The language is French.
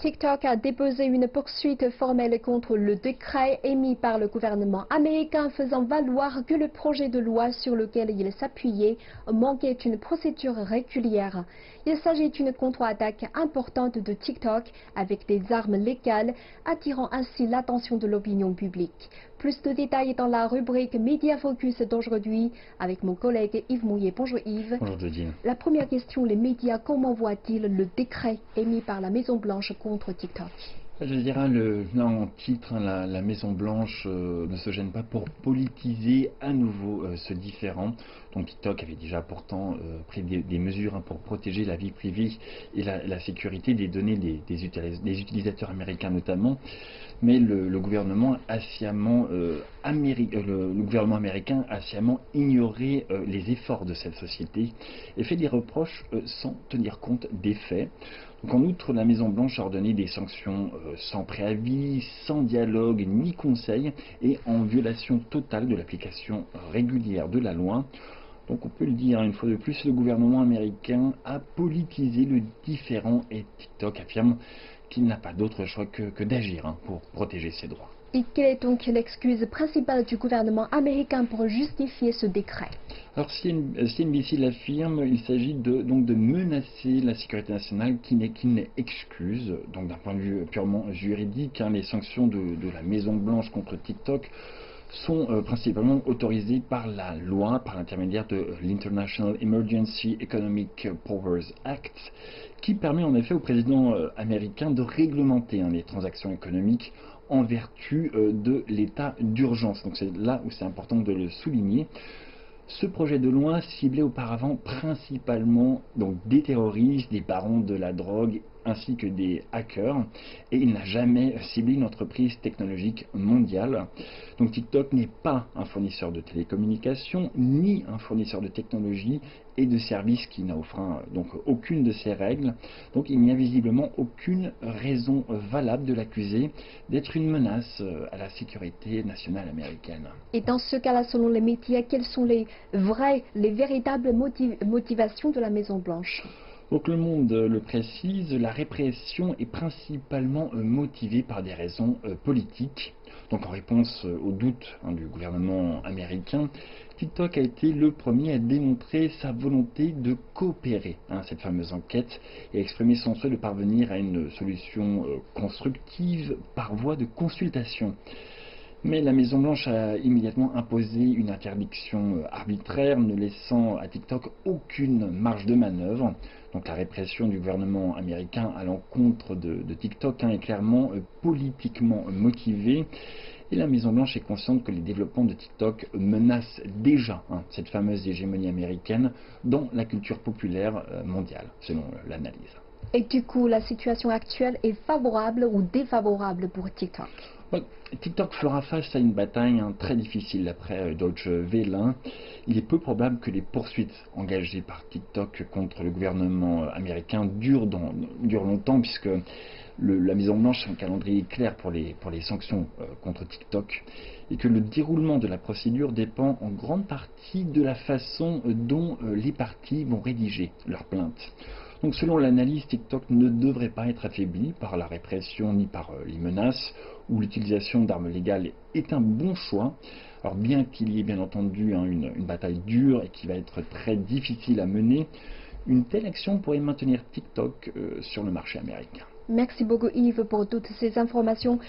TikTok a déposé une poursuite formelle contre le décret émis par le gouvernement américain faisant valoir que le projet de loi sur lequel il s'appuyait manquait une procédure régulière. Il s'agit d'une contre-attaque importante de TikTok avec des armes légales, attirant ainsi l'attention de l'opinion publique. Plus de détails dans la rubrique Média Focus d'aujourd'hui avec mon collègue Yves Mouillet. Bonjour Yves. Bonjour Dodine. La première question, les médias, comment voient-ils le décret émis par la Maison-Blanche contre TikTok? Je dirais, là en titre, la Maison-Blanche ne se gêne pas pour politiser à nouveau ce différend. Donc TikTok avait déjà pourtant pris des mesures pour protéger la vie privée et la sécurité des données des utilisateurs américains notamment. Mais le gouvernement américain a sciemment ignoré les efforts de cette société et fait des reproches sans tenir compte des faits. Donc en outre, la Maison-Blanche a ordonné des sanctions sans préavis, sans dialogue ni conseil et en violation totale de l'application régulière de la loi. Donc on peut le dire une fois de plus, le gouvernement américain a politisé le différend et TikTok affirme qu'il n'a pas d'autre choix que d'agir pour protéger ses droits. Et quelle est donc l'excuse principale du gouvernement américain pour justifier ce décret? Alors CNBC l'affirme, il s'agit donc de menacer la sécurité nationale qui n'est excuse. Donc d'un point de vue purement juridique, les sanctions de la Maison-Blanche contre TikTok sont principalement autorisées par la loi, par l'intermédiaire de l'International Emergency Economic Powers Act, qui permet en effet au président américain de réglementer les transactions économiques en vertu de l'état d'urgence. Donc c'est là où c'est important de le souligner. Ce projet de loi ciblait auparavant principalement donc, des terroristes, des barons de la drogue ainsi que des hackers et il n'a jamais ciblé une entreprise technologique mondiale. Donc TikTok n'est pas un fournisseur de télécommunications ni un fournisseur de technologie et de services qui n'offre donc aucune de ces règles. Donc il n'y a visiblement aucune raison valable de l'accuser d'être une menace à la sécurité nationale américaine. Et dans ce cas-là, selon les médias, quelles sont les véritables motivations de la Maison-Blanche? Donc Le Monde le précise, la répression est principalement motivée par des raisons politiques. Donc en réponse aux doutes du gouvernement américain, TikTok a été le premier à démontrer sa volonté de coopérer à cette fameuse enquête et exprimer son souhait de parvenir à une solution constructive par voie de consultation. Mais la Maison-Blanche a immédiatement imposé une interdiction arbitraire, ne laissant à TikTok aucune marge de manœuvre. Donc la répression du gouvernement américain à l'encontre de TikTok est clairement politiquement motivée. Et la Maison-Blanche est consciente que les développements de TikTok menacent déjà cette fameuse hégémonie américaine dans la culture populaire mondiale, selon l'analyse. Et du coup, la situation actuelle est favorable ou défavorable pour TikTok? TikTok fera face à une bataille très difficile d'après Deutsche Welle. Il est peu probable que les poursuites engagées par TikTok contre le gouvernement américain durent longtemps puisque la Maison-Blanche a un calendrier clair pour les sanctions contre TikTok et que le déroulement de la procédure dépend en grande partie de la façon dont les parties vont rédiger leurs plaintes. Donc selon l'analyse, TikTok ne devrait pas être affaibli par la répression ni par les menaces, où l'utilisation d'armes légales est un bon choix. Alors bien qu'il y ait bien entendu une bataille dure et qui va être très difficile à mener, une telle action pourrait maintenir TikTok sur le marché américain. Merci beaucoup Yves pour toutes ces informations.